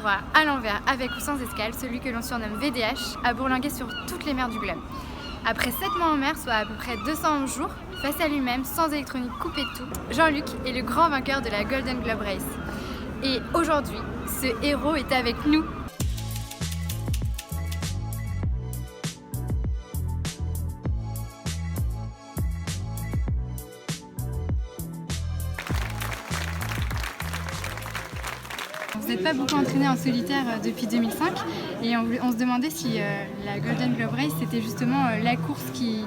retrouvera à l'envers, avec ou sans escale, celui que l'on surnomme VDH, à bourlinguer sur toutes les mers du globe. Après 7 mois en mer, soit à peu près 211 jours, face à lui-même, sans électronique coupée de tout, Jean-Luc est le grand vainqueur de la Golden Globe Race. Et aujourd'hui, ce héros est avec nous. Vous n'êtes pas beaucoup entraîné en solitaire depuis 2005 et on se demandait si la Golden Globe Race c'était justement la course qui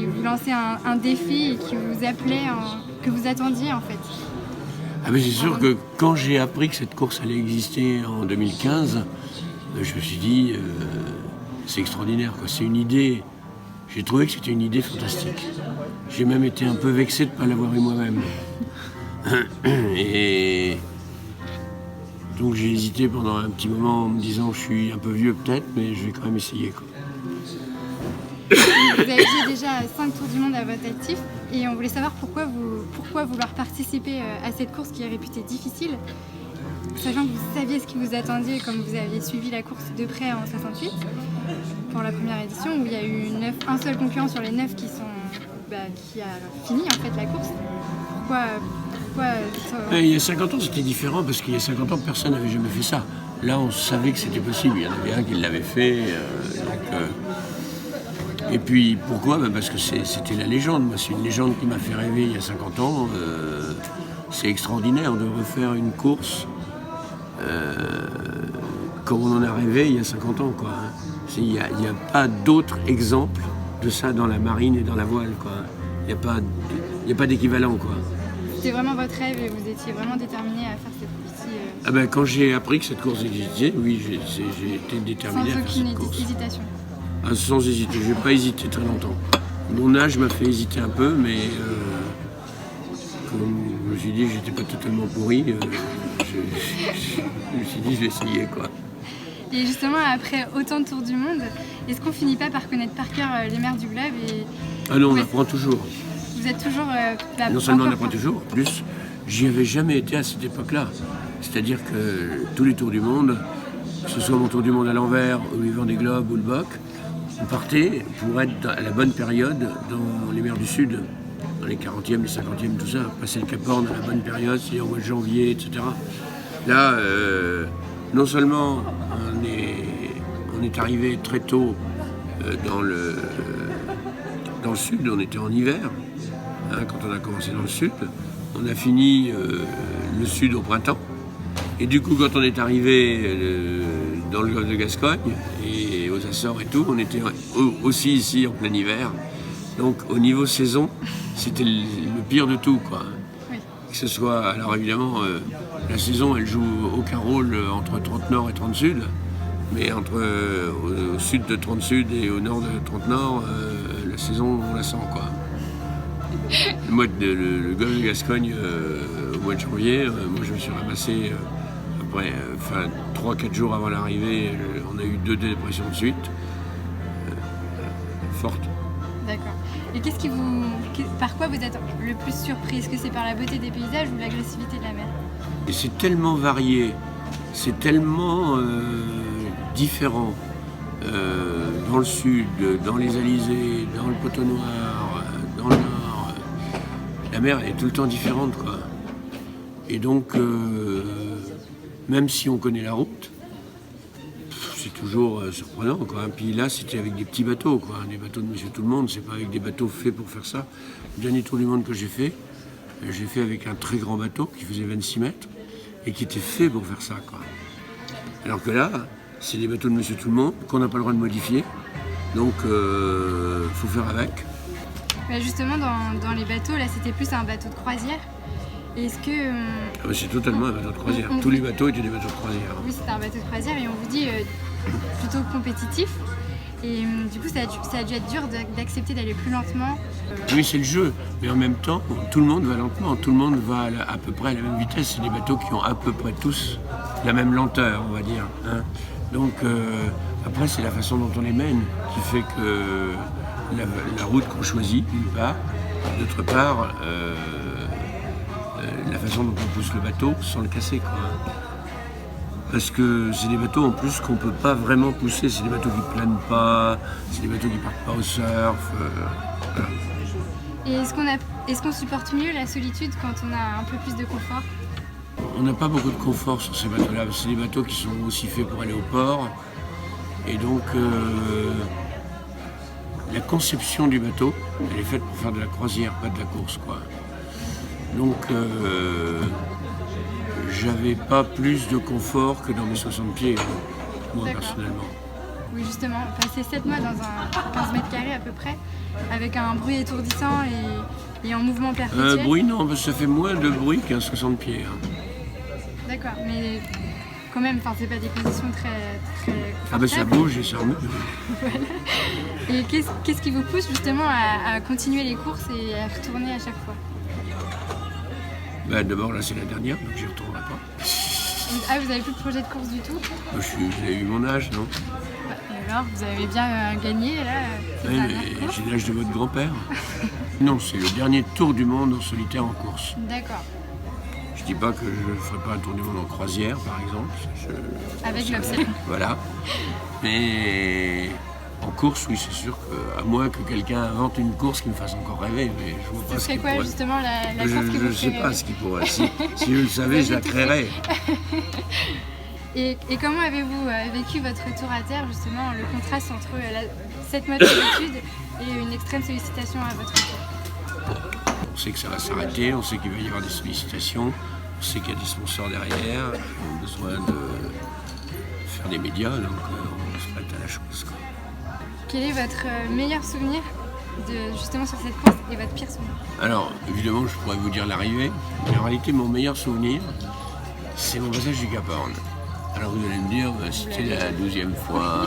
vous lançait un défi et qui vous appelait, que vous attendiez en fait. Ah mais c'est sûr que quand j'ai appris que cette course allait exister en 2015, je me suis dit c'est extraordinaire, quoi. C'est une idée, j'ai trouvé que c'était une idée fantastique. J'ai même été un peu vexé de ne pas l'avoir eu moi-même. Et donc j'ai hésité pendant un petit moment en me disant je suis un peu vieux peut-être, mais je vais quand même essayer, quoi. Vous avez fait déjà 5 tours du monde à votre actif et on voulait savoir pourquoi vouloir participer à cette course qui est réputée difficile, sachant que vous saviez ce qui vous attendait comme vous aviez suivi la course de près en 68 pour la première édition où il y a eu un seul concurrent sur les 9 qui a fini en fait la course. Il y a 50 ans, c'était différent parce qu'il y a 50 ans, personne n'avait jamais fait ça. Là, on savait que c'était possible. Il y en avait un qui l'avait fait. Et puis, pourquoi ? Parce que c'était la légende. Moi, c'est une légende qui m'a fait rêver il y a 50 ans. C'est extraordinaire de refaire une course comme on en a rêvé il y a 50 ans, quoi. Il n'y a pas d'autre exemple de ça dans la marine et dans la voile, quoi. Il n'y a pas d'équivalent, quoi. C'était vraiment votre rêve et vous étiez vraiment déterminé à faire cette course-ci Quand j'ai appris que cette course existait, oui, j'ai été déterminé à faire cette course. Sans aucune hésitation. Sans hésiter, je n'ai pas hésité très longtemps. Mon âge m'a fait hésiter un peu, mais comme je me suis dit que j'étais pas totalement pourri, je me suis dit je vais essayer, quoi. Et justement, après autant de tours du monde, est-ce qu'on finit pas par connaître par cœur les mers du globe Ah non, on apprend toujours. Vous êtes toujours... non seulement on apprend toujours, en plus, j'y avais jamais été à cette époque-là. C'est-à-dire que tous les tours du monde, que ce soit mon tour du monde à l'envers, ou le Vendée Globe ou le BOC, on partait pour être à la bonne période dans les mers du Sud, dans les 40e, les 50e, tout ça, passer le Cap Horn à la bonne période, c'est-à-dire au mois de janvier, etc. Là, non seulement on est arrivé très tôt dans le Sud, on était en hiver, quand on a commencé dans le Sud, on a fini le Sud au printemps, et du coup quand on est arrivé dans le golfe de Gascogne et aux Açores et tout, on était aussi ici en plein hiver. Donc au niveau saison, c'était le pire de tout, quoi. Oui. Que ce soit, alors évidemment, la saison elle joue aucun rôle entre 30 Nord et 30 Sud, mais au sud de 30 Sud et au nord de 30 Nord, la saison on la sent, quoi. Le golfe de Gascogne au mois de janvier, moi je me suis ramassé après, 3-4 jours avant l'arrivée, on a eu 2 dépressions de suite, fortes. D'accord. Et par quoi vous êtes le plus surpris ? Est-ce que c'est par la beauté des paysages ou l'agressivité de la mer ? Et c'est tellement varié, c'est tellement différent dans le sud, dans les Alizés, dans le Poteau Noir, dans le nord. La mer elle est tout le temps différente, quoi. Et donc, même si on connaît la route, c'est toujours surprenant, quoi. Puis là, c'était avec des petits bateaux, quoi. Des bateaux de Monsieur Tout-le-Monde, c'est pas avec des bateaux faits pour faire ça. Le dernier tour du monde que j'ai fait avec un très grand bateau qui faisait 26 mètres et qui était fait pour faire ça, quoi. Alors que là, c'est des bateaux de Monsieur Tout-le-Monde qu'on n'a pas le droit de modifier. Donc, faut faire avec. Justement, dans les bateaux, là, c'était plus un bateau de croisière. Est-ce que... c'est totalement un bateau de croisière. Tous les bateaux étaient des bateaux de croisière. Oui, c'était un bateau de croisière et on vous dit plutôt compétitif. Et du coup, ça a dû être dur d'accepter d'aller plus lentement. Oui, c'est le jeu. Mais en même temps, tout le monde va lentement. Tout le monde va à peu près à la même vitesse. C'est des bateaux qui ont à peu près tous la même lenteur, on va dire. Hein. Donc, après, c'est la façon dont on les mène qui fait que la route qu'on choisit, d'une part. D'autre part, la façon dont on pousse le bateau sans le casser, quoi. parce que c'est des bateaux en plus qu'on ne peut pas vraiment pousser. C'est des bateaux qui ne planent pas, c'est des bateaux qui ne partent pas au surf. Voilà. Et est-ce qu'on supporte mieux la solitude quand on a un peu plus de confort? On n'a pas beaucoup de confort sur ces bateaux-là. C'est des bateaux qui sont aussi faits pour aller au port. Et donc, la conception du bateau, elle est faite pour faire de la croisière, pas de la course, quoi. Donc, j'avais pas plus de confort que dans mes 60 pieds, moi, D'accord. personnellement. Oui, justement, passer 7 mois dans un 15 mètres carrés à peu près, avec un bruit étourdissant et en mouvement perpétuel. Bruit, non, parce que ça fait moins de bruit qu'un 60 pieds. Hein. D'accord, mais quand même, c'est pas des conditions très Ah ben ça confortables. bouge et ça remue. Voilà. Et qu'est-ce qui vous pousse justement à continuer les courses et à retourner à chaque fois? D'abord, là, c'est la dernière, donc j'y retournerai pas. Ah, vous avez plus de projet de course du tout? J'ai eu mon âge, non? Et alors, vous avez bien gagné là cette Oui, dernière mais course? j'ai l'âge de votre grand-père. Non, c'est le dernier tour du monde en solitaire en course. D'accord. Je dis pas que je ne ferai pas un tour du monde en croisière, par exemple. Avec l'Obsèque. Voilà. Mais en course, oui, c'est sûr qu'à moins que quelqu'un invente une course qui me fasse encore rêver, mais je vois pas Ce ce serait qui quoi pourrait. justement la course que Je vous ne sais ferez pas ce qui pourrait. Si je le savais, je la créerais. Et comment avez-vous vécu votre retour à terre, justement, le contraste entre 7 mois de solitude et une extrême sollicitation à votre retour? On sait que ça va s'arrêter, on sait qu'il va y avoir des sollicitations, on sait qu'il y a des sponsors derrière, qui ont besoin de faire des médias, donc on se prête à la chose, quoi. Quel est votre meilleur souvenir justement sur cette course et votre pire souvenir? Alors, évidemment, je pourrais vous dire l'arrivée, mais en réalité, mon meilleur souvenir, c'est mon passage du Cap Horn. Alors vous allez me dire, c'était la 12e fois.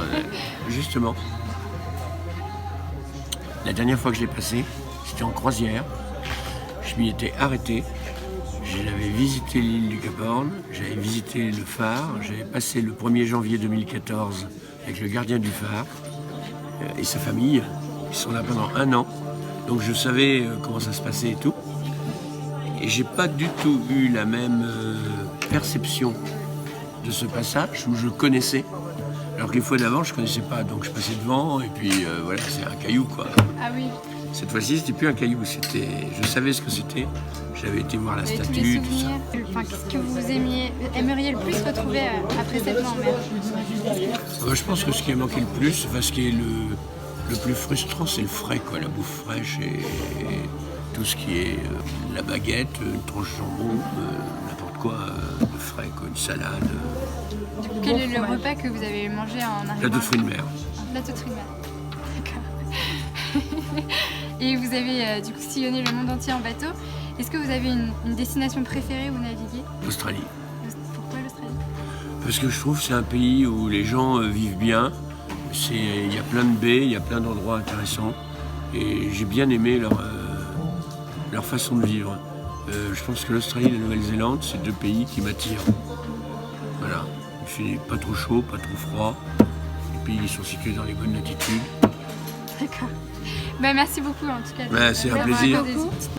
Justement, la dernière fois que je l'ai passé, c'était en croisière. Je m'y étais arrêté. J'avais visité l'île du Cap Horn, j'avais visité le phare. J'avais passé le 1er janvier 2014 avec le gardien du phare et sa famille. Ils sont là pendant 1 an. Donc je savais comment ça se passait et tout. Et j'ai pas du tout eu la même perception de ce passage où je connaissais, alors que les fois d'avant je connaissais pas, donc je passais devant et puis voilà, c'est un caillou, quoi. Ah oui, Cette fois-ci c'était plus un caillou, je savais ce que c'était, j'avais été voir la vous avez tous les statue, tout ça. souvenirs. Qu'est-ce que vous aimeriez le plus retrouver après 7 mois en mer? Je pense que ce qui a manqué le plus, ce qui est le plus frustrant, c'est le frais, quoi, la bouffe fraîche et tout ce qui est la baguette, une tranche de jambon, n'importe quoi de frais, quoi, une salade. Du coup, quel est le repas que vous avez mangé en arrivant? Plateau de fruits de mer. Un plateau de fruits de mer. D'accord. Et vous avez du coup sillonné le monde entier en bateau. Est-ce que vous avez une destination préférée où naviguer? L'Australie. Pourquoi l'Australie? Parce que je trouve que c'est un pays où les gens vivent bien. Il y a plein de baies, il y a plein d'endroits intéressants. Et j'ai bien aimé leur façon de vivre. Je pense que l'Australie et la Nouvelle-Zélande, c'est 2 pays qui m'attirent. Voilà. Il fait pas trop chaud, pas trop froid. Les pays ils sont situés dans les bonnes latitudes. D'accord. Merci beaucoup en tout cas. C'est un d'avoir plaisir. accordé cette petite